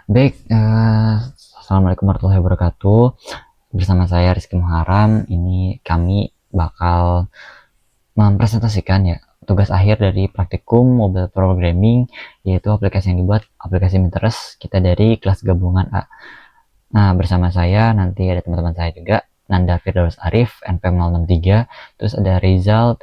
Baik, assalamualaikum warahmatullahi wabarakatuh. Bersama saya Rizky Muharam. Ini kami bakal mempresentasikan ya tugas akhir dari praktikum mobile programming, yaitu aplikasi yang dibuat aplikasi Pinterest kita dari kelas gabungan A. Nah, bersama saya nanti ada teman-teman saya juga, Nanda Firdaus Arif, NPM 063, terus ada Rizal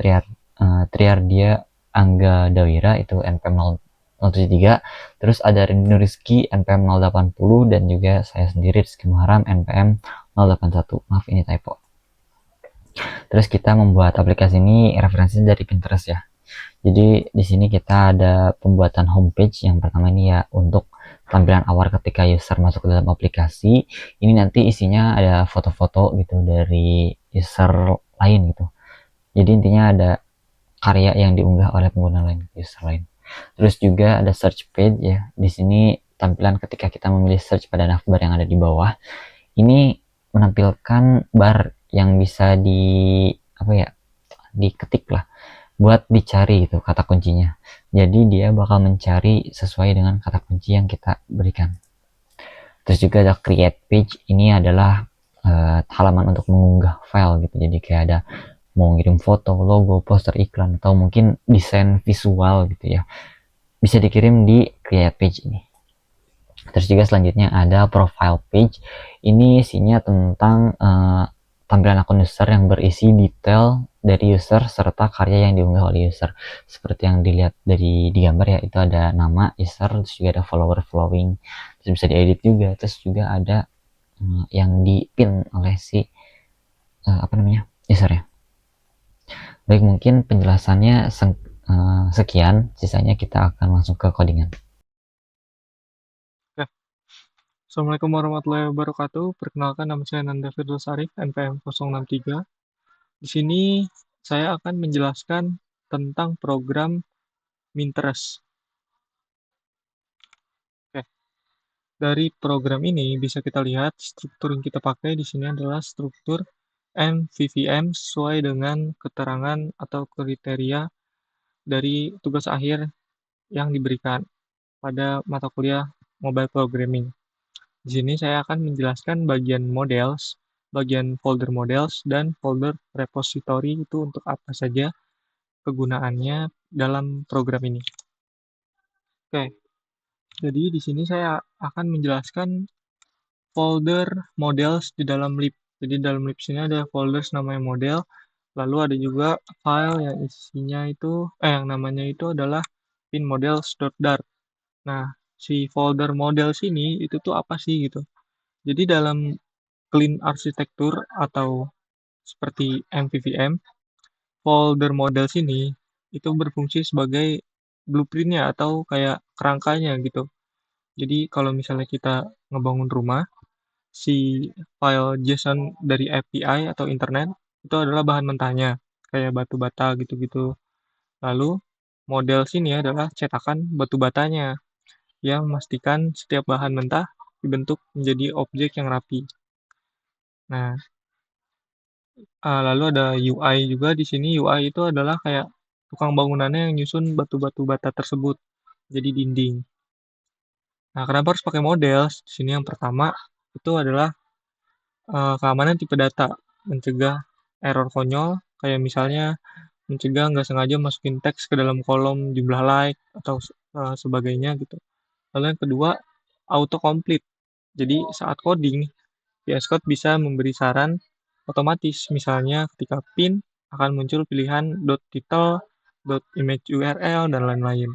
Triardia Angga Dawira, itu NPM 073, terus ada Rindu Rizky, NPM 080, dan juga saya sendiri, Rizky Muharam, NPM 081. Maaf, ini typo. Terus kita membuat aplikasi ini referensinya dari Pinterest ya. Jadi di sini kita ada pembuatan homepage. Yang pertama ini ya untuk tampilan awal ketika user masuk ke dalam aplikasi. Ini nanti isinya ada foto-foto gitu dari user lain gitu. Jadi intinya ada karya yang diunggah oleh pengguna lain, user lain. Terus juga ada search page ya. Di sini tampilan ketika kita memilih search pada navbar yang ada di bawah. Ini menampilkan bar yang bisa apa ya, diketik lah buat dicari gitu kata kuncinya. Jadi dia bakal mencari sesuai dengan kata kunci yang kita berikan. Terus juga ada create page, ini adalah halaman untuk mengunggah file gitu. Jadi kayak ada mau ngirim foto, logo, poster, iklan, atau mungkin desain visual gitu ya. Bisa dikirim di create page ini. Terus juga selanjutnya ada profile page. Ini isinya tentang tampilan akun user yang berisi detail dari user serta karya yang diunggah oleh user. Seperti yang dilihat di gambar ya, itu ada nama user, terus juga ada follower following, terus bisa diedit juga, terus juga ada yang dipin oleh si apa namanya user ya. Baik, mungkin penjelasannya sekian, sisanya kita akan langsung ke codingan. Ya, Assalamualaikum warahmatullahi wabarakatuh. Perkenalkan nama saya Nanda Firdaus Arif, NPM 063. Di sini saya akan menjelaskan tentang program Minterest. Oke, dari program ini bisa kita lihat struktur yang kita pakai di sini adalah struktur MVVM sesuai dengan keterangan atau kriteria dari tugas akhir yang diberikan pada mata kuliah Mobile Programming. Di sini saya akan menjelaskan bagian models, bagian folder models, dan folder repository itu untuk apa saja kegunaannya dalam program ini. Oke, jadi di sini saya akan menjelaskan folder models di dalam lib. Jadi dalam lib sini ada folder namanya model, lalu ada juga file yang isinya itu, yang namanya itu adalah pinmodels.dart. Nah, si folder models ini itu tuh apa sih gitu. Jadi dalam clean arsitektur atau seperti MVVM, folder model sini itu berfungsi sebagai blueprintnya atau kayak kerangkanya gitu. Jadi kalau misalnya kita ngebangun rumah, si file JSON dari API atau internet itu adalah bahan mentahnya, kayak batu bata gitu-gitu. Lalu model sini adalah cetakan batu batanya yang memastikan setiap bahan mentah dibentuk menjadi objek yang rapi. Nah, lalu ada UI juga di sini. UI itu adalah kayak tukang bangunannya yang nyusun batu-batu bata tersebut jadi dinding. Nah, kenapa harus pakai model? Di sini yang pertama itu adalah keamanan tipe data, mencegah error konyol, kayak misalnya mencegah nggak sengaja masukin teks ke dalam kolom jumlah like atau sebagainya gitu. Lalu yang kedua, autocomplete. Jadi saat coding, VS Code bisa memberi saran otomatis. Misalnya ketika pin akan muncul pilihan .title, .image URL, dan lain-lain.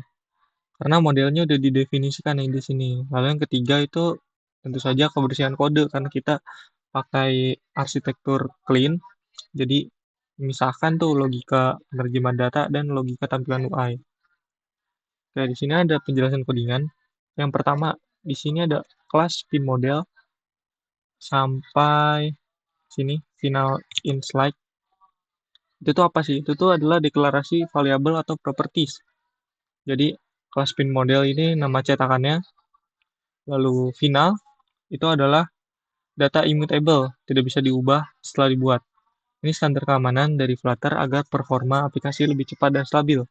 Karena modelnya udah didefinisikan yang di sini. Lalu yang ketiga itu tentu saja kebersihan kode karena kita pakai arsitektur clean. Jadi memisahkan tuh logika penerjemahan data dan logika tampilan UI. Oke, di sini ada penjelasan codingan. Yang pertama, di sini ada kelas pin model sampai sini final in slide. Itu tuh apa sih? Itu tuh adalah deklarasi variabel atau properties. Jadi kelas pin model ini nama cetakannya, lalu final itu adalah data immutable, tidak bisa diubah setelah dibuat. Ini standar keamanan dari Flutter agar performa aplikasi lebih cepat dan stabil.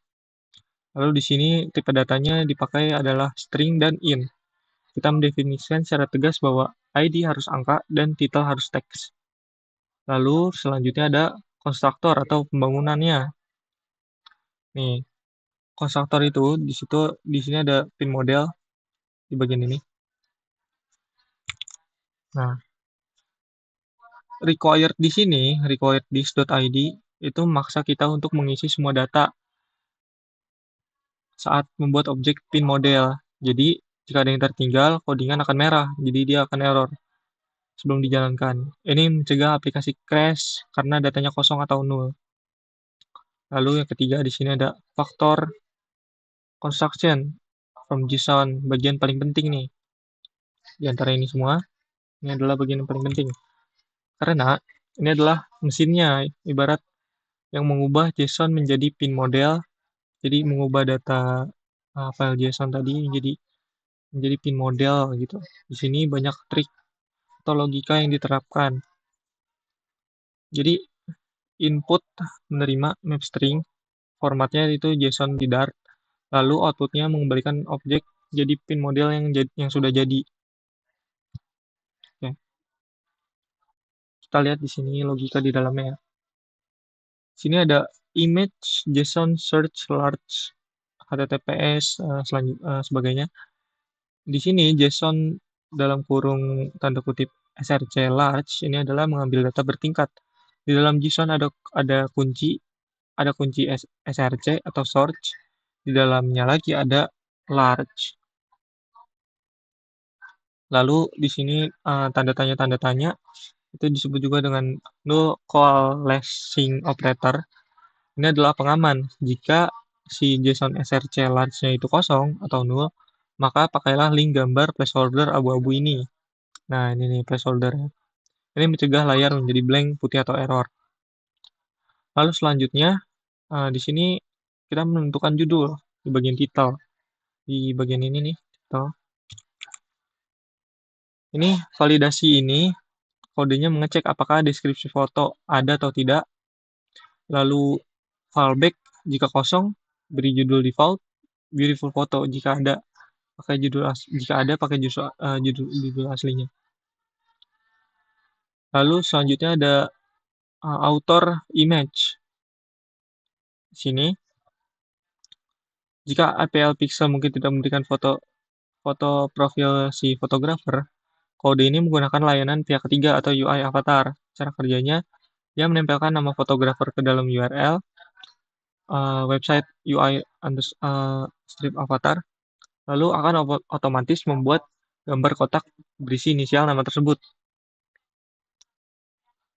Lalu di sini tipe datanya dipakai adalah string dan int. kita mendefinisikan secara tegas bahwa ID harus angka dan titel harus teks. Lalu selanjutnya ada konstruktor atau pembangunannya. Nih, konstruktor itu di sini ada pin model di bagian ini. Nah, required di sini, required this.id itu maksa kita untuk mengisi semua data saat membuat objek pin model. Jadi, jika ada yang tertinggal, codingan akan merah, jadi dia akan error sebelum dijalankan. Ini mencegah aplikasi crash karena datanya kosong atau nol. Lalu yang ketiga di sini ada faktor construction from JSON, bagian paling penting nih. Di antara ini semua, ini adalah bagian yang paling penting. Karena ini adalah mesinnya, ibarat yang mengubah JSON menjadi pin model, jadi mengubah data file JSON tadi menjadi pin model gitu. Di sini banyak trik atau logika yang diterapkan. Jadi input menerima map string, formatnya itu JSON di Dart, lalu outputnya mengembalikan objek jadi pin model yang sudah jadi. Oke. Kita lihat di sini logika di dalamnya. Sini ada image JSON search large HTTPS sebagainya. Di sini JSON dalam kurung tanda kutip src large ini adalah mengambil data bertingkat. Di dalam JSON ada kunci src atau search. Di dalamnya lagi ada large. Lalu di sini tanda tanya itu disebut juga dengan null coalescing operator. Ini adalah pengaman. Jika si JSON src large-nya itu kosong atau null, maka pakailah link gambar placeholder abu-abu ini. Nah, ini nih placeholder. Ini mencegah layar menjadi blank, putih atau error. Lalu selanjutnya, di sini kita menentukan judul di bagian title. Di bagian ini nih, title. Ini validasi ini, kodenya mengecek apakah deskripsi foto ada atau tidak. Lalu fallback jika kosong, beri judul default, beautiful photo jika ada pakai judul aslinya. Lalu selanjutnya ada author image. Di sini jika APL Pixel mungkin tidak memberikan foto profil si fotografer, kode ini menggunakan layanan pihak ketiga atau UI avatar. Cara kerjanya, dia menempelkan nama fotografer ke dalam URL website UI strip avatar, lalu akan otomatis membuat gambar kotak berisi inisial nama tersebut.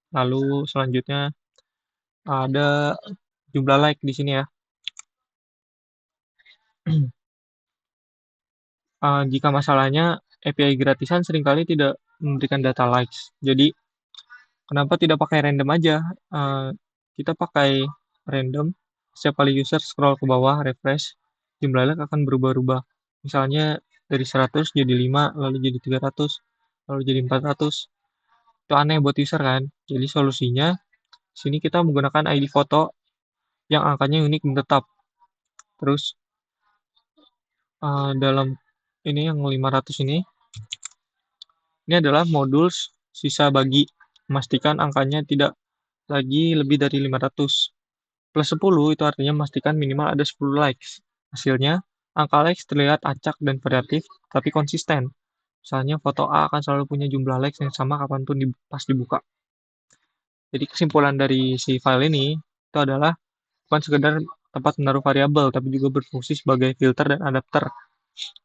Lalu selanjutnya ada jumlah like di sini ya. Jika masalahnya API gratisan seringkali tidak memberikan data likes. Jadi kenapa tidak pakai random aja? Kita pakai random. Setiap kali user scroll ke bawah, refresh, jumlah like akan berubah-ubah. Misalnya dari 100 jadi 5, lalu jadi 300, lalu jadi 400. Itu aneh buat user kan? Jadi solusinya, sini kita menggunakan ID foto yang angkanya unik dan tetap. Terus dalam ini yang 500 ini adalah modul sisa bagi, memastikan angkanya tidak lagi lebih dari 500. Plus 10 itu artinya memastikan minimal ada 10 likes. Hasilnya, angka likes terlihat acak dan variatif, tapi konsisten. Misalnya foto A akan selalu punya jumlah likes yang sama kapanpun pas dibuka. Jadi kesimpulan dari si file ini itu adalah bukan sekedar tempat menaruh variabel, tapi juga berfungsi sebagai filter dan adapter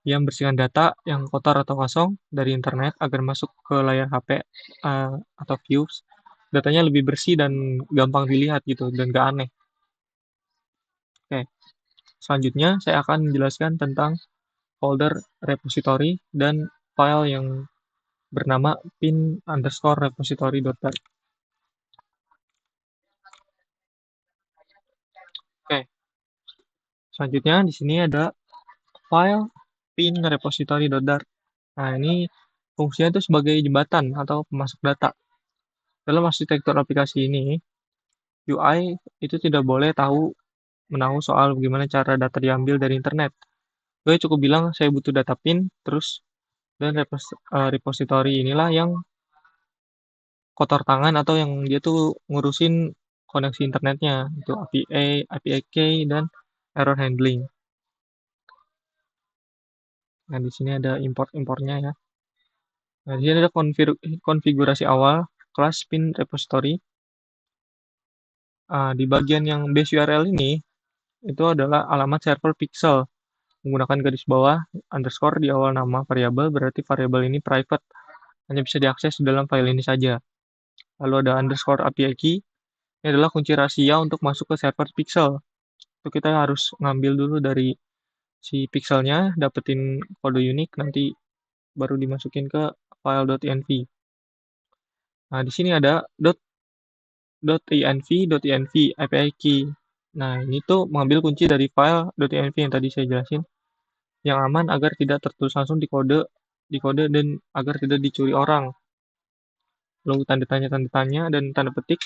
yang bersihkan data yang kotor atau kosong dari internet agar masuk ke layar HP atau views. Datanya lebih bersih dan gampang dilihat gitu, dan gak aneh. Oke, selanjutnya saya akan menjelaskan tentang folder repository dan file yang bernama pin_repository.dart. Oke, selanjutnya di sini ada file pin_repository.dart. Nah, ini fungsinya itu sebagai jembatan atau pemasok data. Dalam arsitektur aplikasi ini, UI itu tidak boleh menahu soal bagaimana cara data diambil dari internet. Gue cukup bilang saya butuh data pin, terus Dan repository inilah yang kotor tangan atau yang dia tuh ngurusin koneksi internetnya, itu API, API key, dan error handling. Nah, di sini ada import-importnya ya. Nah, di sini ada konfigurasi awal kelas pin repository. Di bagian yang base URL ini, itu adalah alamat server pixel. Menggunakan garis bawah underscore di awal nama variabel, berarti variabel ini private, hanya bisa diakses dalam file ini saja. Lalu ada underscore API key, ini adalah kunci rahasia untuk masuk ke server pixel. Itu kita harus ngambil dulu dari si pixelnya, dapetin kode unik, nanti baru dimasukin ke file.env. Nah, di sini ada .env API key. Nah, ini tuh mengambil kunci dari file .env yang tadi saya jelasin, yang aman agar tidak tertulis langsung di kode dan agar tidak dicuri orang. Lalu tanda tanya dan tanda petik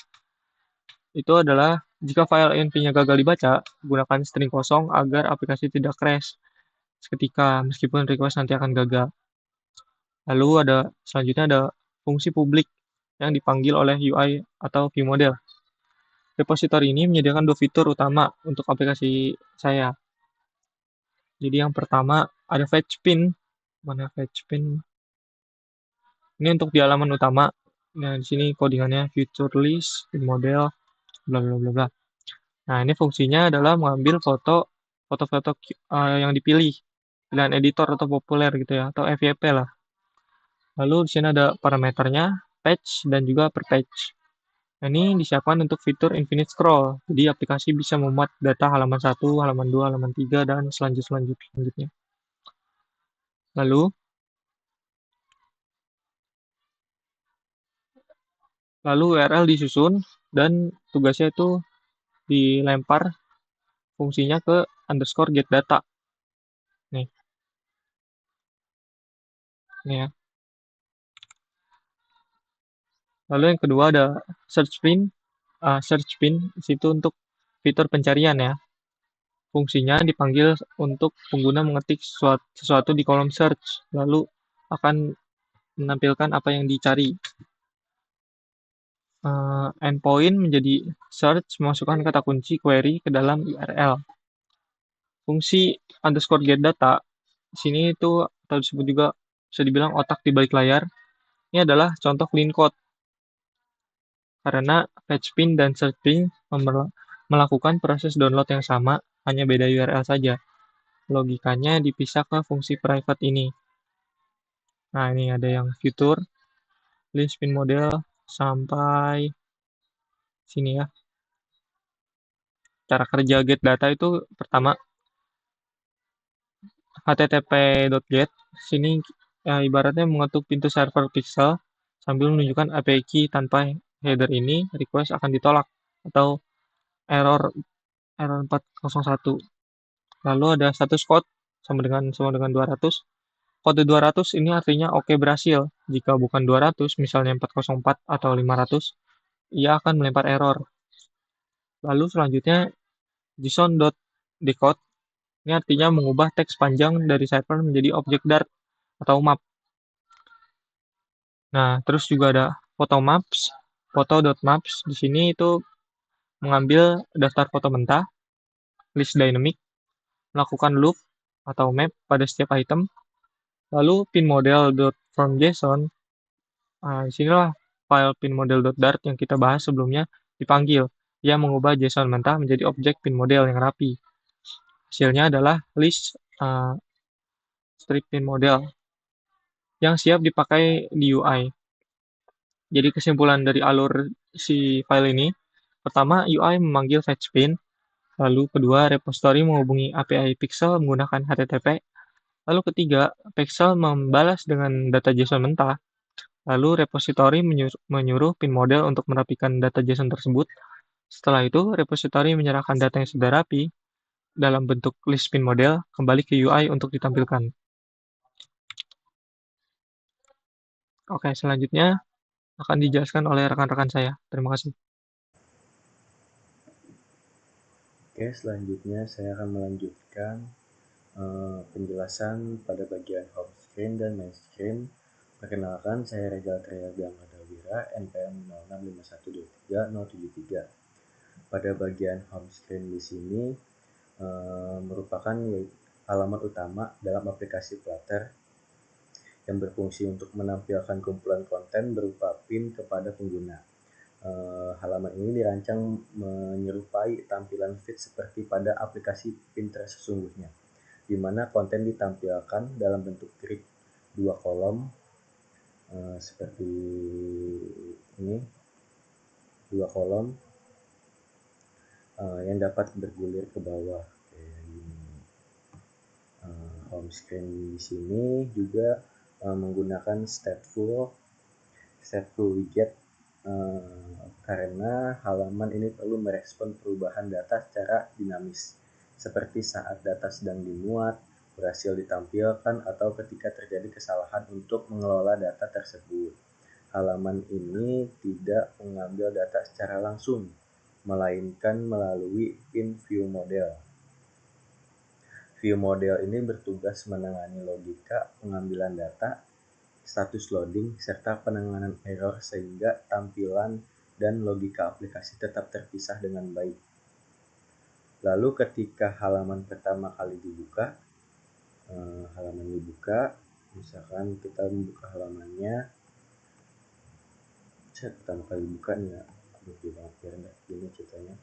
itu adalah jika file env-nya gagal dibaca, gunakan string kosong agar aplikasi tidak crash seketika meskipun request nanti akan gagal. Lalu selanjutnya ada fungsi publik yang dipanggil oleh UI atau ViewModel. Repository ini menyediakan dua fitur utama untuk aplikasi saya. Jadi yang pertama ada fetch pin. Mana fetch pin? Ini untuk di halaman utama. Nah, di sini codingannya feature list, pin model, bla bla bla bla. Nah, ini fungsinya adalah mengambil foto-foto yang dipilih, pilihan editor atau populer gitu ya, atau FYP lah. Lalu di sini ada parameternya, patch dan juga per page. Nah, ini disiapkan untuk fitur infinite scroll. Jadi aplikasi bisa memuat data halaman 1, halaman 2, halaman 3, dan selanjutnya. Lalu, URL disusun dan tugasnya itu dilempar fungsinya ke underscore get data. Nih, nih ya. Lalu yang kedua ada search pin. Di situ untuk fitur pencarian ya. Fungsinya dipanggil untuk pengguna mengetik sesuatu di kolom search, lalu akan menampilkan apa yang dicari. Endpoint menjadi search, memasukkan kata kunci query ke dalam URL. Fungsi underscore get data, di sini itu atau disebut juga bisa dibilang otak di balik layar. Ini adalah contoh clean code, karena fetchpin dan searchpin melakukan proses download yang sama, hanya beda URL saja. Logikanya dipisah ke fungsi private ini. Nah, ini ada yang fitur, list pin model, sampai sini ya. Cara kerja get data itu pertama, http.get, sini ya, ibaratnya mengetuk pintu server pixel sambil menunjukkan API key tanpa header ini, request akan ditolak atau error error 401. Lalu ada status code sama dengan 200. Kode 200 ini artinya oke berhasil. Jika bukan 200, misalnya 404 atau 500, ia akan melempar error. Lalu selanjutnya JSON.decode ini artinya mengubah teks panjang dari server menjadi objek Dart atau map. Nah, terus juga ada photomaps, photo.maps. Di sini itu mengambil daftar foto mentah, list dynamic, melakukan loop atau map pada setiap item. Lalu pinModel.fromJSON. Nah, disinilah file pinModel.dart yang kita bahas sebelumnya dipanggil. Ia mengubah JSON mentah menjadi objek pinModel yang rapi. Hasilnya adalah list strip pinModel yang siap dipakai di UI. Jadi kesimpulan dari alur si file ini, pertama UI memanggil fetchPin, lalu kedua repository menghubungi API Pixel menggunakan HTTP, lalu ketiga Pixel membalas dengan data JSON mentah, lalu repository menyuruh pin model untuk merapikan data JSON tersebut. Setelah itu, repository menyerahkan data yang sudah rapi dalam bentuk list pin model kembali ke UI untuk ditampilkan. Oke, selanjutnya akan dijelaskan oleh rekan-rekan saya. Terima kasih. Oke, selanjutnya saya akan melanjutkan penjelasan pada bagian home screen. screen dan main screen. Perkenalkan, saya Reza Triabiang Kadawira, NPM 065123 Pada bagian home screen di sini merupakan halaman utama dalam aplikasi Flutter yang berfungsi untuk menampilkan kumpulan konten berupa pin kepada pengguna. Halaman ini dirancang menyerupai tampilan feed seperti pada aplikasi Pinterest sesungguhnya, di mana konten ditampilkan dalam bentuk grid 2 kolom seperti ini, 2 kolom yang dapat bergulir ke bawah kayak gini. Home screen di sini juga menggunakan stateful widget karena halaman ini perlu merespon perubahan data secara dinamis, seperti saat data sedang dimuat, berhasil ditampilkan, atau ketika terjadi kesalahan untuk mengelola data tersebut. Halaman ini tidak mengambil data secara langsung, melainkan melalui pin view model. View model ini bertugas menangani logika pengambilan data, status loading, serta penanganan error sehingga tampilan dan logika aplikasi tetap terpisah dengan baik. Lalu ketika halaman pertama kali dibuka, misalkan kita membuka halamannya, saya pertama kali buka nih ya, gini ceritanya.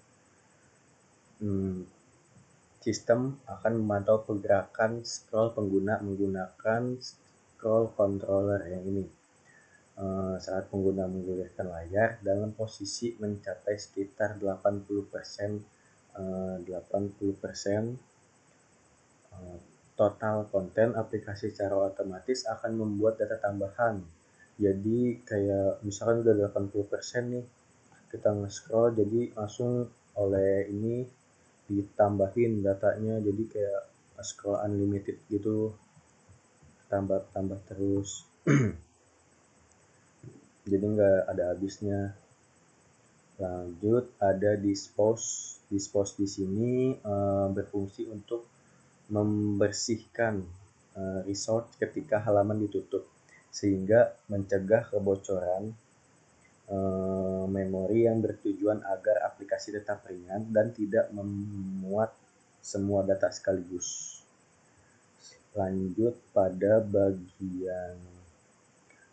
Sistem akan memantau pergerakan scroll pengguna menggunakan scroll controller yang ini. Saat pengguna menggulirkan layar dalam posisi mencapai sekitar 80% total konten, aplikasi secara otomatis akan membuat data tambahan. Jadi kayak misalkan udah 80% nih, kita nge-scroll jadi langsung oleh ini ditambahin datanya, jadi kayak scroll unlimited gitu, tambah terus. Jadi nggak ada habisnya. Lanjut ada dispose di sini berfungsi untuk membersihkan resource ketika halaman ditutup, sehingga mencegah kebocoran memori yang bertujuan agar aplikasi tetap ringan dan tidak memuat semua data sekaligus. Lanjut pada bagian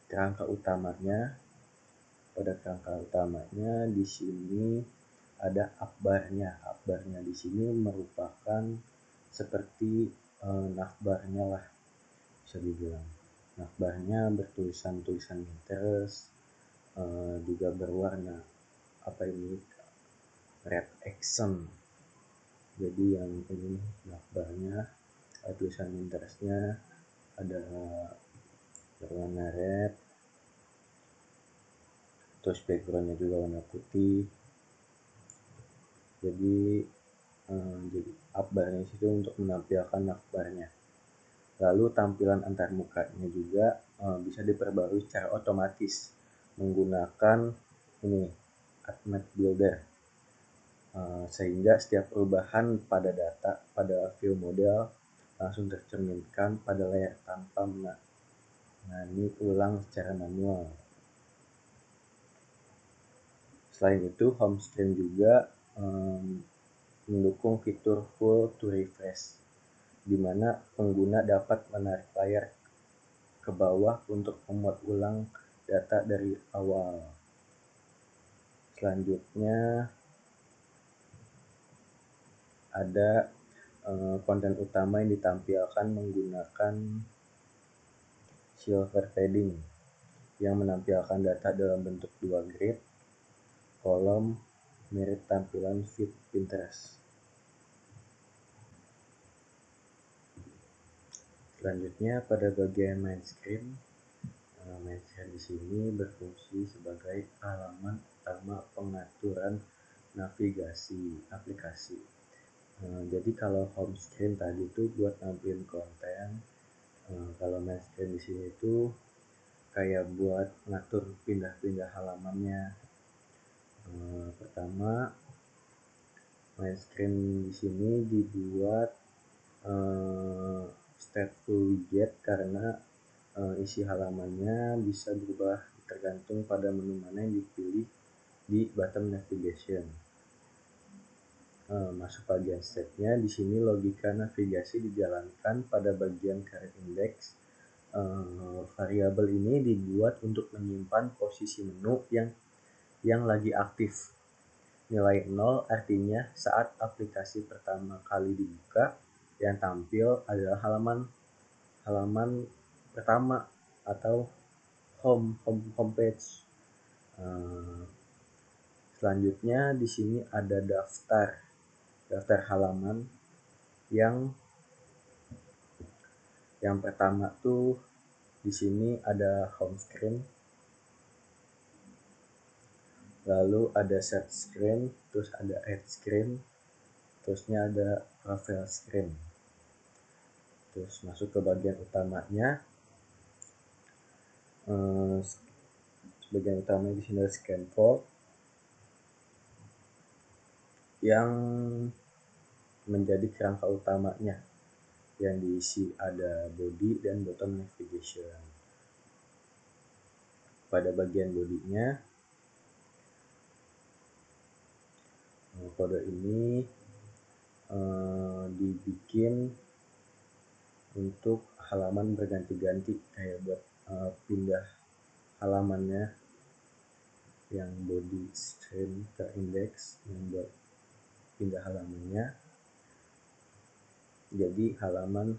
kerangka utamanya. Pada kerangka utamanya di sini ada akbarnya. Akbarnya di sini merupakan seperti navbarnya lah, bisa dibilang. Navbarnya bertulisan Pinterest, juga berwarna red accent. Jadi yang ini navbarnya, tulisan Pinterestnya ada berwarna red, terus backgroundnya juga warna putih. Jadi akbarnya itu untuk menampilkan akbarnya. Lalu tampilan antarmukanya juga bisa diperbarui secara otomatis menggunakan ini Atmed Builder, sehingga setiap perubahan pada data pada view model langsung tercerminkan pada layar tanpa menangani ulang secara manual. Selain itu, home screen juga mendukung fitur full to refresh, di mana pengguna dapat menarik layar ke bawah untuk memuat ulang data dari awal. Selanjutnya ada konten utama yang ditampilkan menggunakan silver padding yang menampilkan data dalam bentuk 2 grid kolom mirip tampilan feed Pinterest. Selanjutnya pada bagian main screen di sini berfungsi sebagai halaman utama pengaturan navigasi aplikasi. Jadi kalau home screen tadi itu buat nampilin konten, kalau main screen di sini itu kayak buat ngatur pindah-pindah halamannya. Pertama, main screen di sini dibuat stateful widget karena Isi halamannya bisa berubah tergantung pada menu mana yang dipilih di bottom navigation. Masuk bagian stepnya, di sini logika navigasi dijalankan pada bagian current index. Variabel ini dibuat untuk menyimpan posisi menu yang lagi aktif. Nilai 0 artinya saat aplikasi pertama kali dibuka, yang tampil adalah halaman pertama atau homepage. Selanjutnya di sini ada daftar halaman yang pertama tuh di sini ada home screen, lalu ada set screen, terus ada add screen, terusnya ada profile screen. Terus masuk ke bagian utamanya. Bagian utamanya di sini ada scan code yang menjadi kerangka utamanya, yang diisi ada body dan bottom navigation. Pada bagian bodinya, kode ini dibikin untuk halaman berganti-ganti, kayak buat pindah halamannya, yang body screen ke index, yang buat pindah halamannya. Jadi halaman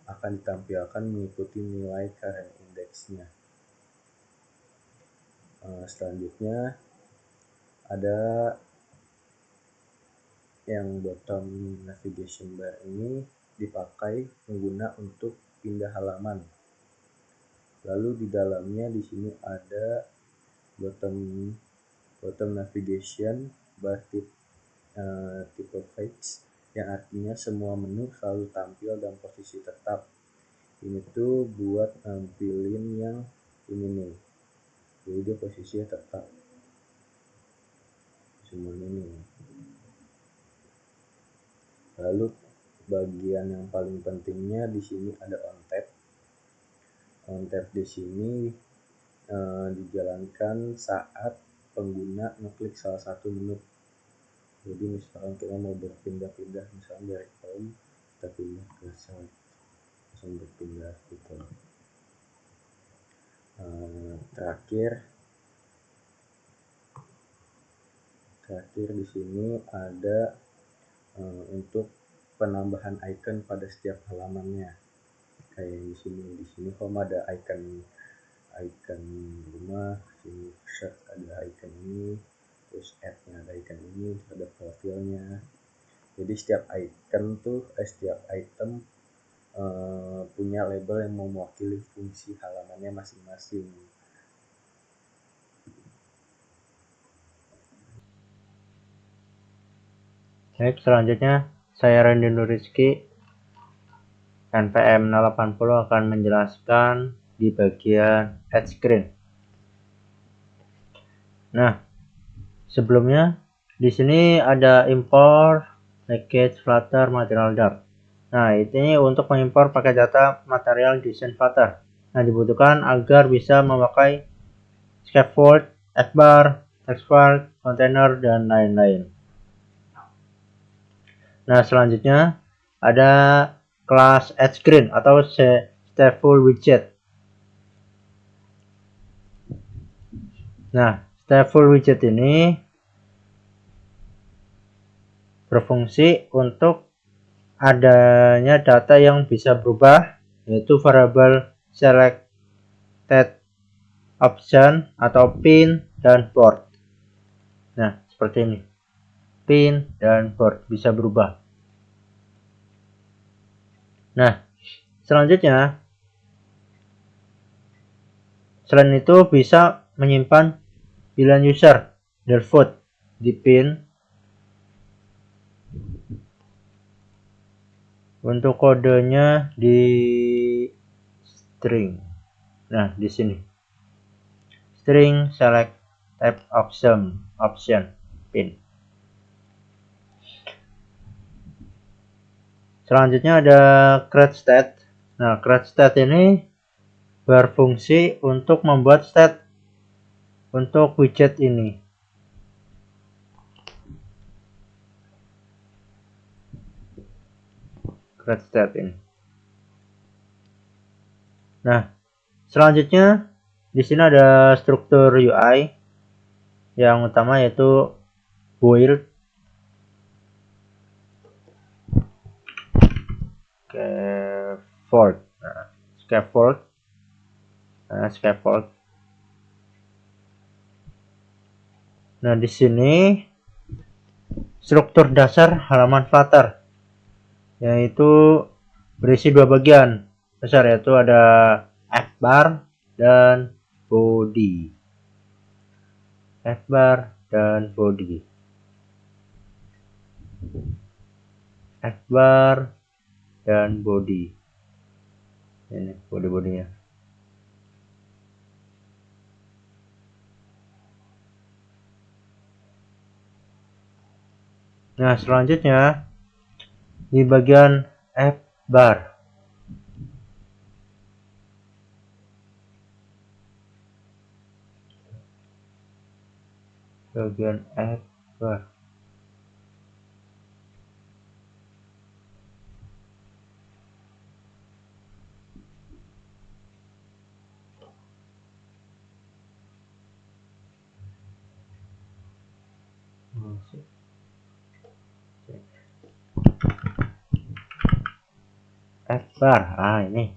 akan ditampilkan mengikuti nilai current index-nya. Selanjutnya ada yang bottom navigation bar ini dipakai pengguna untuk pindah halaman. Lalu di dalamnya di sini ada bottom navigation bar tipe fixed, yang artinya semua menu selalu tampil dalam posisi tetap. Ini tuh buat nampilin yang ini nih, jadi dia posisinya tetap semuanya nih. Lalu bagian yang paling pentingnya di sini ada on tab. On tab di sini dijalankan saat pengguna ngeklik salah satu menu. Jadi misalkan kita mau berpindah-pindah, misalnya dari home kita pindah ke site, langsung berpindah gitu. Terakhir di sini ada untuk penambahan icon pada setiap halamannya. Kayak di sini home ada icon rumah, sini search ada icon ini, terus add-nya ada icon ini, terus ada profilnya. Jadi setiap item punya label yang mewakili fungsi halamannya masing-masing. Baik, selanjutnya saya Randy Rizky, NPM 080 akan menjelaskan di bagian add screen. Nah, sebelumnya di sini ada import package Flutter material Dart. Nah, ini untuk mengimpor pakai data material desain Flutter. Nah, dibutuhkan agar bisa memakai scaffold, F-bar, textfile, container, dan lain-lain. Nah, selanjutnya ada kelas add screen atau stateful widget. Nah, stateful widget ini berfungsi untuk adanya data yang bisa berubah, yaitu variable selected option atau pin dan board. Nah, seperti ini. Pin dan board bisa berubah. Nah, selanjutnya selain itu bisa menyimpan pilihan user default di pin. Untuk kodenya di string. Nah, di sini. String select type option pin. Selanjutnya ada create state. Nah, create state ini berfungsi untuk membuat state untuk widget ini. Create state ini. Nah, selanjutnya di sini ada struktur UI yang utama yaitu build, scaffold. Nah, di sini struktur dasar halaman Flutter yaitu berisi dua bagian besar, yaitu ada F-bar dan body. F-bar dan body. F-bar dan body. Ini body-bodinya. Nah, selanjutnya di bagian F-bar. Bagian F-bar. F-bar. Ini.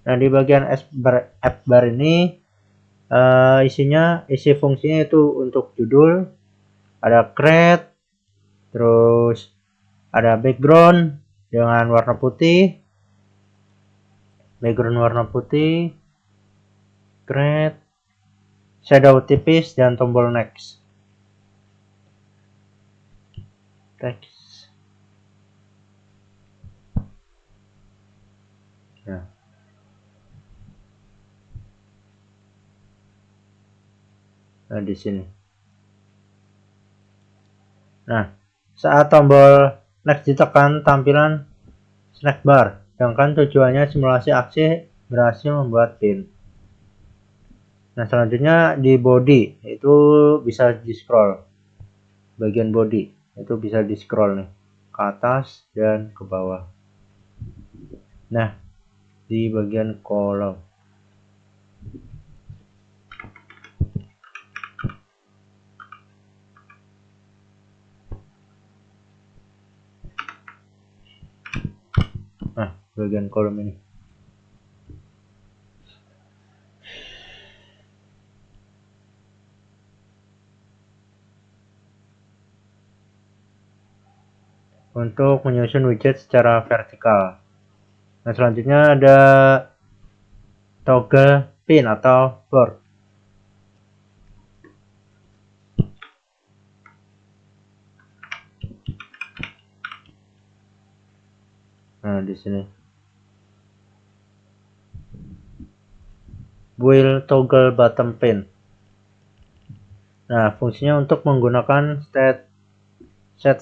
Nah, di bagian F-bar ini isi fungsinya itu untuk judul, ada create, terus ada background dengan warna putih, create, shadow tipis, dan tombol next. Text. Nah, di sini. Nah, saat tombol next ditekan, tampilan snack bar, sedangkan tujuannya simulasi aksi berhasil membuat pin. Nah, selanjutnya di body itu bisa di scroll. Bagian body itu bisa di scroll nih ke atas dan ke bawah. Nah, di bagian kolom. Nah, bagian kolom ini. Untuk menyusun widget secara vertikal. Nah, selanjutnya ada toggle pin atau board. Nah, di sini. Build toggle button pin. Nah, fungsinya untuk menggunakan set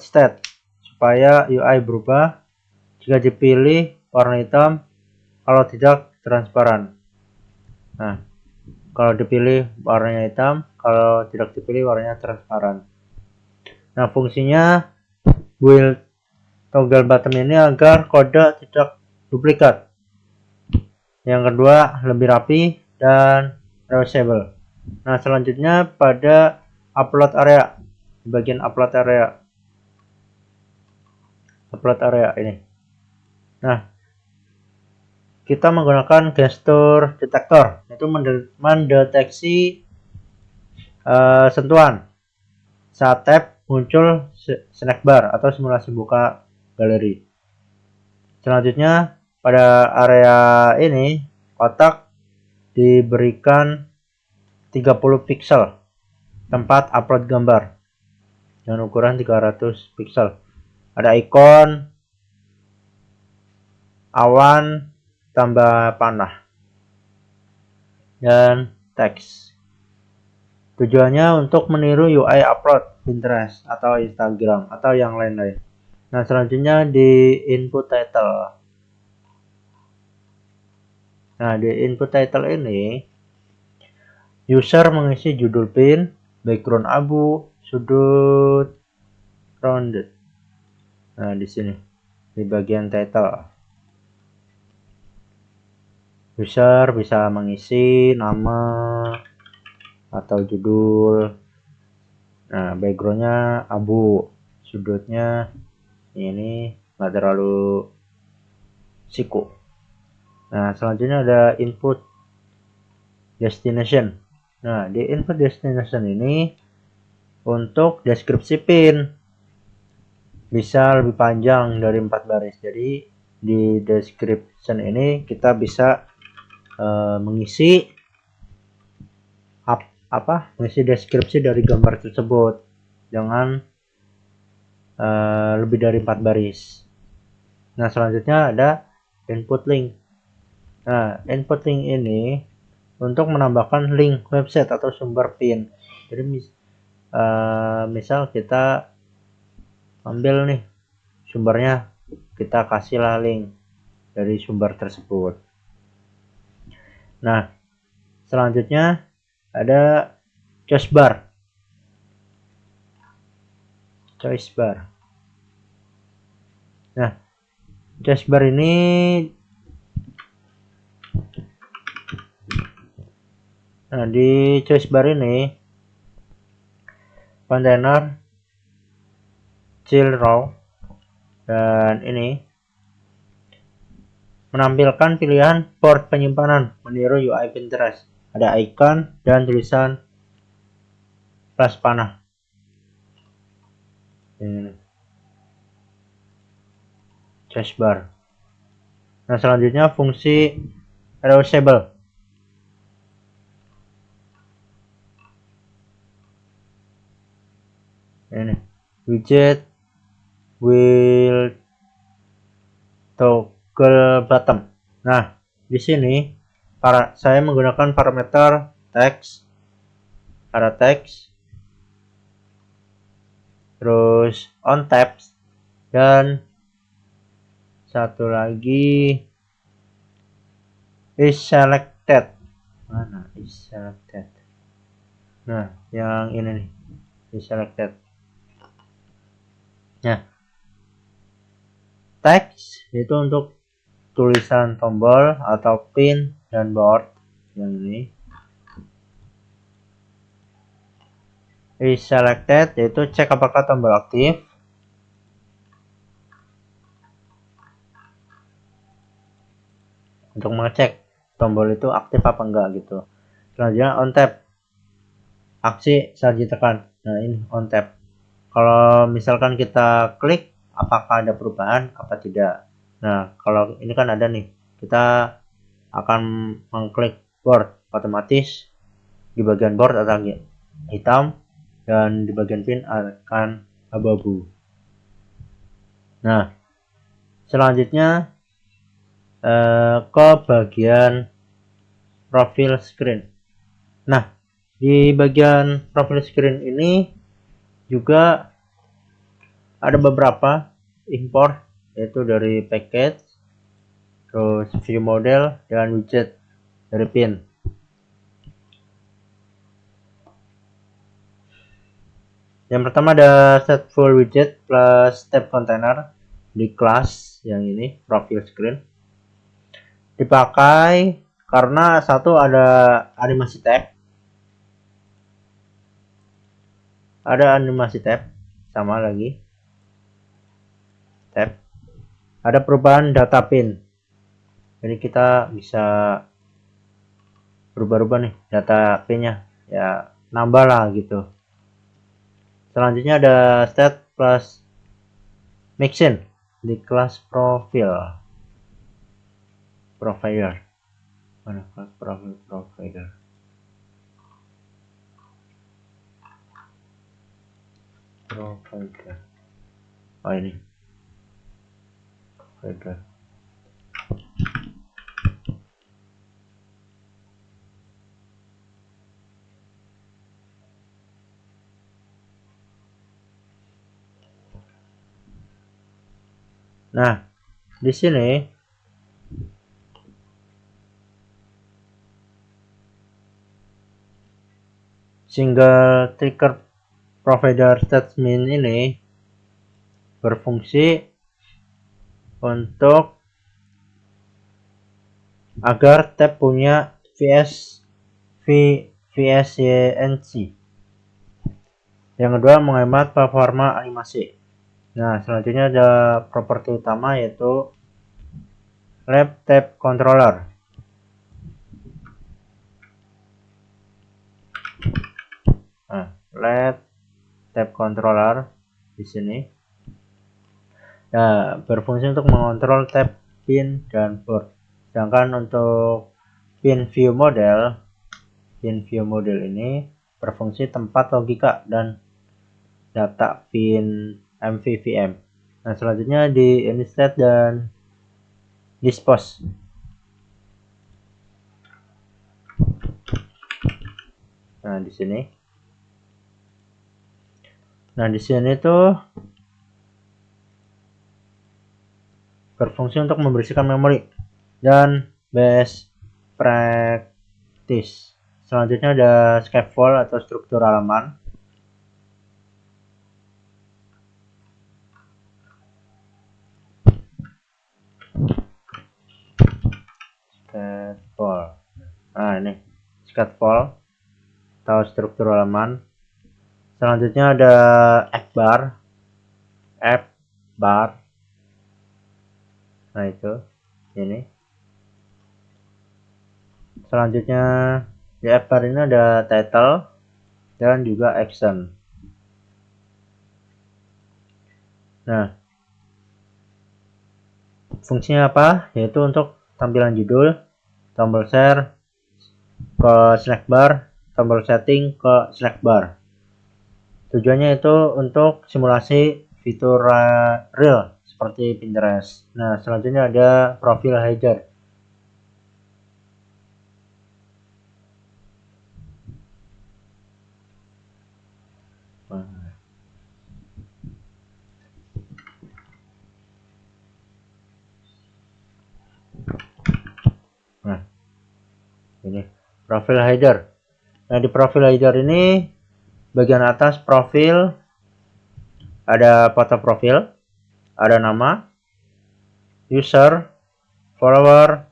state supaya UI berubah jika dipilih warna hitam, kalau tidak transparan. Nah, kalau dipilih warnanya hitam, kalau tidak dipilih warnanya transparan. Nah, fungsinya build toggle button ini agar kode tidak duplikat. Yang kedua, lebih rapi dan reusable. Nah, selanjutnya pada upload area, di bagian upload area ini. Nah, kita menggunakan gesture detector, itu mendeteksi sentuhan saat tap muncul snack bar atau simulasi buka galeri. Selanjutnya pada area ini kotak diberikan 30 pixel tempat upload gambar dengan ukuran 300 pixel. Ada ikon awan tambah panah dan teks. Tujuannya untuk meniru UI upload Pinterest atau Instagram atau yang lain-lain. Nah, selanjutnya di input title. Nah, di input title ini user mengisi judul pin, background abu, sudut rounded. Nah, di sini di bagian title user bisa mengisi nama atau judul. Nah, backgroundnya abu, sudutnya ini nggak terlalu siku. Nah, selanjutnya ada input destination. Nah, di input destination ini untuk deskripsi pin bisa lebih panjang dari 4 baris. Jadi di description ini kita bisa mengisi mengisi deskripsi dari gambar tersebut dengan lebih dari 4 baris. Nah, selanjutnya ada input link. Nah, input link ini untuk menambahkan link website atau sumber pin. Jadi misal kita ambil nih sumbernya, kita kasihlah link dari sumber tersebut. Nah, selanjutnya ada choice bar. Nah, choice bar ini di choice bar ini kontainer raw dan ini menampilkan pilihan port penyimpanan meniru UI Pinterest. Ada icon dan tulisan plus panah. Ini choice bar. Nah, selanjutnya fungsi reusable. Ini widget will toggle button. Nah, di sini saya menggunakan parameter text, ada text, terus on tabs, dan satu lagi is selected. Mana is selected? Nah, yang ini nih, is selected. Nah, text itu untuk tulisan tombol atau pin dan board yang ini. Is selected yaitu cek apakah tombol aktif. Untuk mengecek tombol itu aktif apa enggak gitu. Selanjutnya on tab, aksi saat ditekan. Nah, ini on tab. Kalau misalkan kita klik, apakah ada perubahan apa tidak. Nah, kalau ini kan ada nih, kita akan mengklik board, otomatis di bagian board akan hitam dan di bagian pin akan abu-abu. Nah, selanjutnya ke bagian profil screen. Nah, di bagian profil screen ini juga ada beberapa import, yaitu dari package, terus view model, dan widget dari pin. Yang pertama ada stateful widget plus tab container di kelas yang ini profil screen. Dipakai karena satu ada animasi tab, sama lagi tab, ada perubahan data pin. Jadi kita bisa berubah-ubah nih data pinnya, ya nambah lah gitu. Selanjutnya ada stat plus mixin di kelas provider. Mana kelas provider? Oh, ini provider. Nah, di sini single trigger provider statement ini berfungsi untuk agar tab punya VSYNC. Yang kedua, menghemat performa animasi. Nah, selanjutnya ada properti utama yaitu Lab Tab Controller. Nah, Lab Tab Controller di sini berfungsi untuk mengontrol tab, pin, dan board. Sedangkan untuk pin view model ini berfungsi tempat logika dan data pin MVVM. Nah, selanjutnya di insert dan dispose. Nah, di sini. Nah, di sini tuh berfungsi untuk membersihkan memori dan best practice. Selanjutnya ada scaffold atau struktur halaman. Scaffold. Nah, ini scaffold atau struktur halaman. Selanjutnya ada F bar. Nah, itu ini. Selanjutnya di F bar ini ada title dan juga action. Nah, fungsinya apa? Yaitu untuk tampilan judul, tombol share ke snack bar, tombol setting ke snack bar. Tujuannya itu untuk simulasi fitur real seperti Pinterest. Nah, selanjutnya ada profil header. Nah, ini profil header. Nah, di profil header ini bagian atas profil ada foto profil, ada nama, user, follower,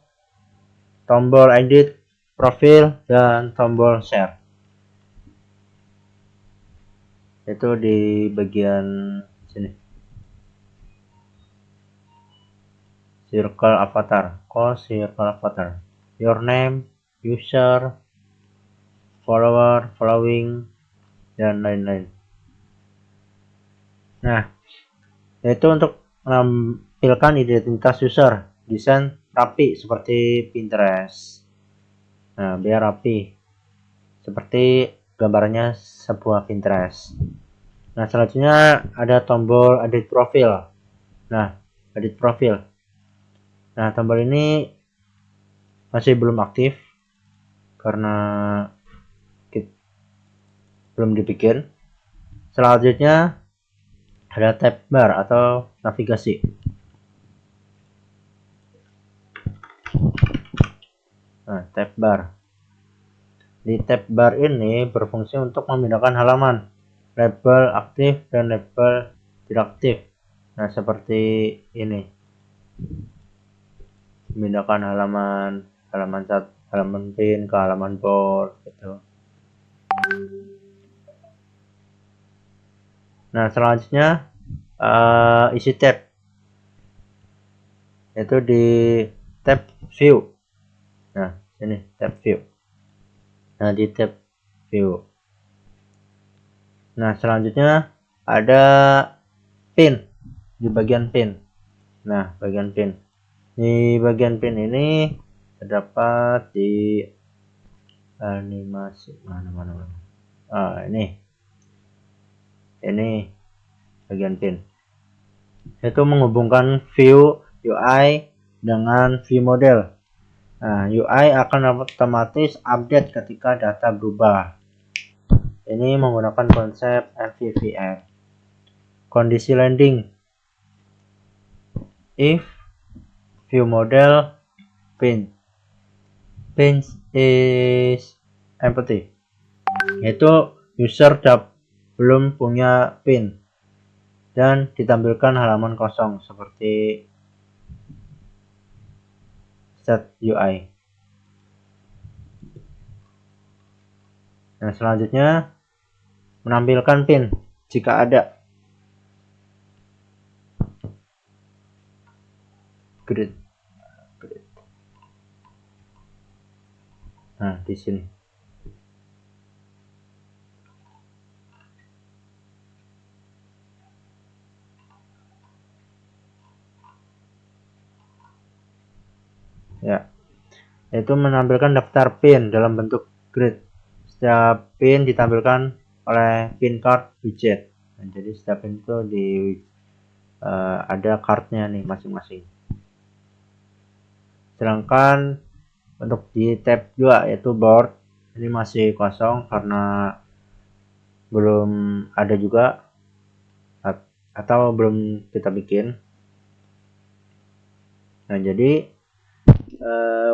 tombol edit profil, dan tombol share. Itu di bagian sini. Circle avatar, circle avatar, your name, user, follower, following, dan lain-lain. Nah, yaitu untuk menampilkan identitas user, desain rapi seperti Pinterest. Nah, biar rapi seperti gambarnya sebuah Pinterest. Nah, selanjutnya ada tombol edit profil. Nah, edit profil. Nah, tombol ini masih belum aktif karena belum dibikin. Selanjutnya ada tab bar atau navigasi. Nah, tab bar. Di tab bar ini berfungsi untuk memindahkan halaman, label aktif dan label tidak aktif. Nah, seperti ini. Memindahkan halaman pin ke halaman board gitu. Nah, selanjutnya isi tab, yaitu di tab view. Nah, ini tab view. Nah, di tab view. Nah, selanjutnya ada pin di bagian pin. Nah, bagian pin. Di bagian pin ini terdapat di animasi mana. Ini bagian pin. Itu menghubungkan view UI dengan view model. Nah, UI akan otomatis update ketika data berubah. Ini menggunakan konsep MVVM. Kondisi landing. If view model pin is empty. yaitu user belum punya pin dan ditampilkan halaman kosong seperti set UI. Nah, selanjutnya menampilkan pin jika ada. Grid. Nah, di sini. Ya, yaitu menampilkan daftar pin dalam bentuk grid. Setiap pin ditampilkan oleh pin card widget. Nah, jadi setiap pin itu ada cardnya nih masing-masing. Sedangkan untuk di tab 2 yaitu board, ini masih kosong karena belum ada juga atau belum kita bikin. Nah, jadi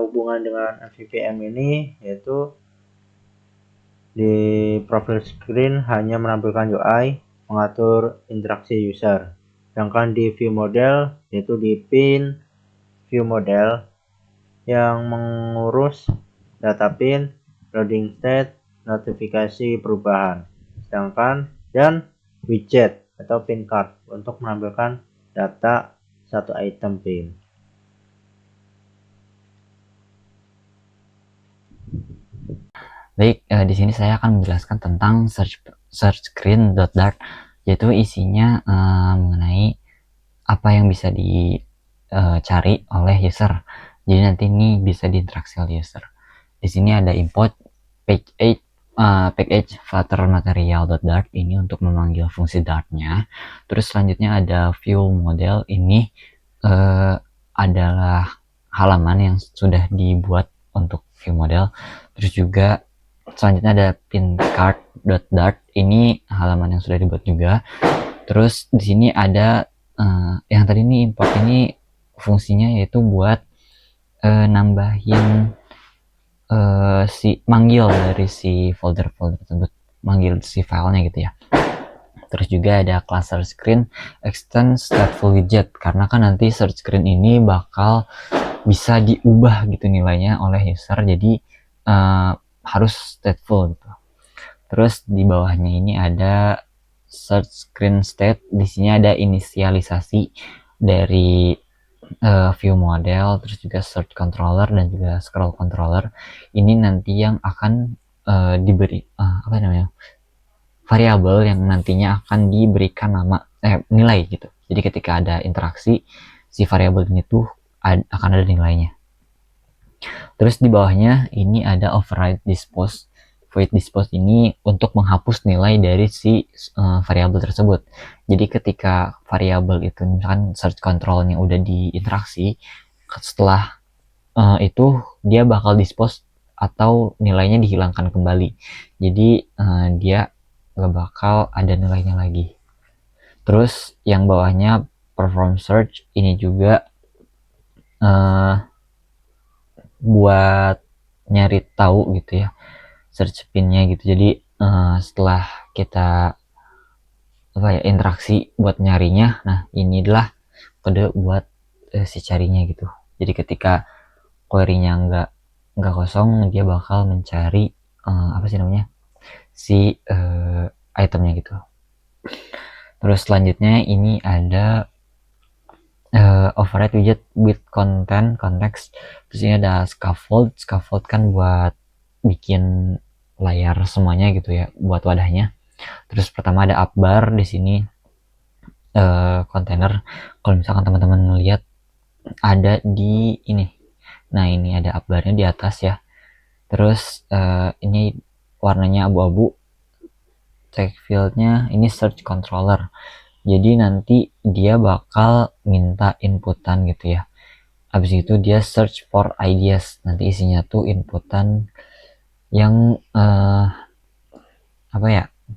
hubungan dengan MVVM ini yaitu di profil screen hanya menampilkan UI, mengatur interaksi user. Sedangkan di view model yaitu di pin view model yang mengurus data pin, loading state, notifikasi perubahan. Sedangkan dan widget atau pin card untuk menampilkan data satu item pin. Baik, di sini saya akan menjelaskan tentang search screen.dart, yaitu isinya mengenai apa yang bisa dicari oleh user. Jadi nanti ini bisa diinteraksi oleh user. Di sini ada import package flutter material.dart ini untuk memanggil fungsi dartnya. Terus selanjutnya ada view model, ini adalah halaman yang sudah dibuat untuk view model. Terus juga selanjutnya ada pin card.dart, ini halaman yang sudah dibuat juga. Terus di sini ada yang tadi ini import, ini fungsinya yaitu buat nambahin si manggil dari si folder tersebut, manggil si filenya gitu ya. Terus juga ada cluster screen extend stateful widget, karena kan nanti search screen ini bakal bisa diubah gitu nilainya oleh user, jadi harus stateful gitu. Terus di bawahnya ini ada search screen state, di sini ada inisialisasi dari view model, terus juga search controller dan juga scroll controller. Ini nanti yang akan diberi variabel yang nantinya akan diberikan nama nilai gitu. Jadi ketika ada interaksi, si variabel ini tuh akan ada nilainya. Terus di bawahnya ini ada override dispose. Void dispose ini untuk menghapus nilai dari si variabel tersebut. Jadi ketika variabel itu misalkan search controlnya udah diinteraksi, setelah itu dia bakal dispose atau nilainya dihilangkan kembali. Jadi dia gak bakal ada nilainya lagi. Terus yang bawahnya perform search, ini juga buat nyari tahu gitu ya search pinnya gitu. Jadi setelah kita interaksi buat nyarinya, nah ini adalah kode buat si carinya gitu. Jadi ketika query-nya nggak kosong, dia bakal mencari si itemnya gitu. Terus selanjutnya ini ada override widget with content context. Terus ini ada scaffold kan buat bikin layar semuanya gitu ya, buat wadahnya. Terus pertama ada upbar, di sini kontainer. Kalau misalkan teman-teman lihat ada di ini, nah ini ada upbarnya di atas ya. Terus ini warnanya abu-abu, text fieldnya ini search controller. Jadi nanti dia bakal minta inputan gitu ya. Habis itu dia search for ideas. Nanti isinya tuh inputan yang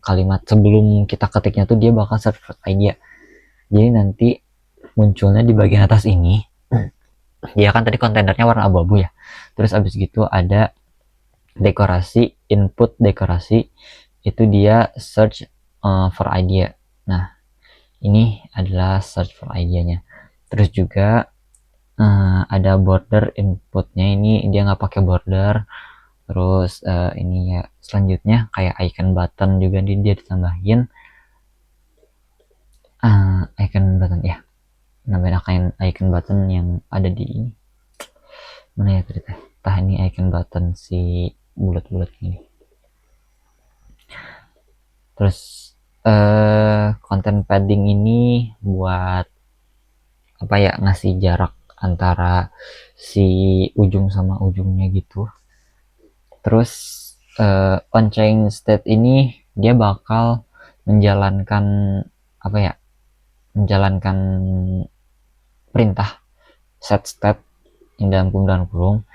kalimat sebelum kita ketiknya tuh dia bakal search for idea. Jadi nanti munculnya di bagian atas ini. Dia kan tadi kontainernya warna abu-abu ya. Terus habis gitu ada dekorasi, input dekorasi itu dia search for idea. Nah, ini adalah search for idenya. Terus juga ada border inputnya, ini dia nggak pakai border. Terus ini ya selanjutnya kayak icon button juga dia ditambahin icon button ya, nambahin icon button yang ada di ini mana ya cerita ini icon button si bulat-bulat ini. Terus content padding ini buat apa ya, ngasih jarak antara si ujung sama ujungnya gitu. Terus on-chain state ini dia bakal menjalankan apa ya, menjalankan perintah set state dalam kurung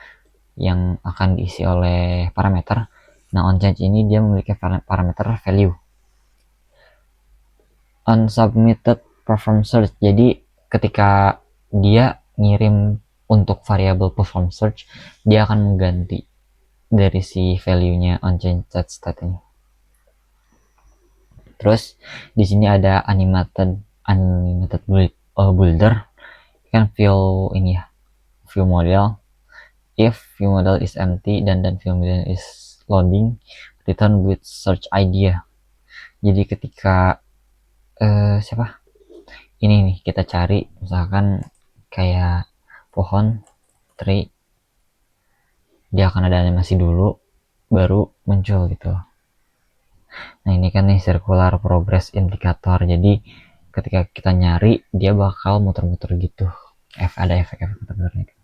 yang akan diisi oleh parameter. Nah, on-chain ini dia memiliki parameter value. Unsubmitted perform search, jadi ketika dia ngirim untuk variabel perform search, dia akan mengganti dari si value-nya on-chain set state ini. Terus di sini ada animated builder, kan view ini ya, view model. If view model is empty dan view model is loading, return with search idea. Jadi ketika ini nih kita cari misalkan kayak pohon tree, dia akan ada animasi dulu baru muncul gitu. Nah, ini kan nih circular progress indicator, jadi ketika kita nyari dia bakal muter-muter gitu, ada efek-efek muter-muternya gitu.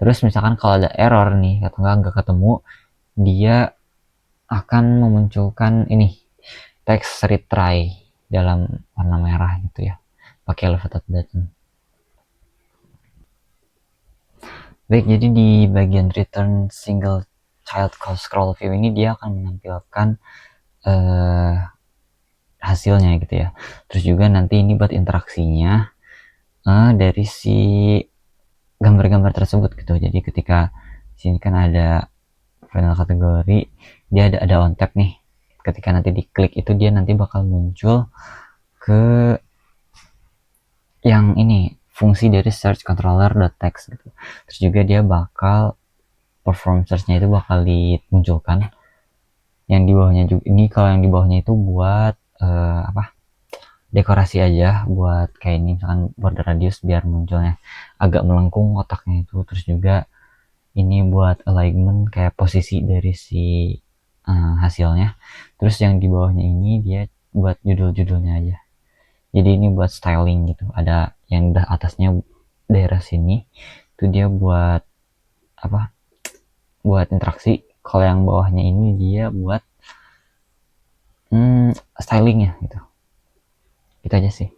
Terus misalkan kalau ada error nih atau nggak ketemu, dia akan memunculkan ini text retry dalam warna merah gitu ya, pakai elevated button. Baik, jadi di bagian return single child scroll view ini dia akan menampilkan hasilnya gitu ya. Terus juga nanti ini buat interaksinya dari si gambar-gambar tersebut gitu. Jadi ketika sini kan ada final kategori, dia ada on tab nih. Ketika nanti diklik itu dia nanti bakal muncul ke yang ini fungsi dari search controller.text gitu. Terus juga dia bakal perform search-nya itu bakal dimunculkan. Yang di bawahnya juga ini, kalau yang di bawahnya itu buat dekorasi aja, buat kayak ini misalkan border radius biar munculnya agak melengkung otaknya itu. Terus juga ini buat alignment kayak posisi dari si hasilnya. Terus yang di bawahnya ini dia buat judul-judulnya aja. Jadi ini buat styling gitu. Ada yang udah atasnya daerah sini itu dia buat apa, buat interaksi. Kalau yang bawahnya ini dia buat stylingnya gitu. Itu aja sih.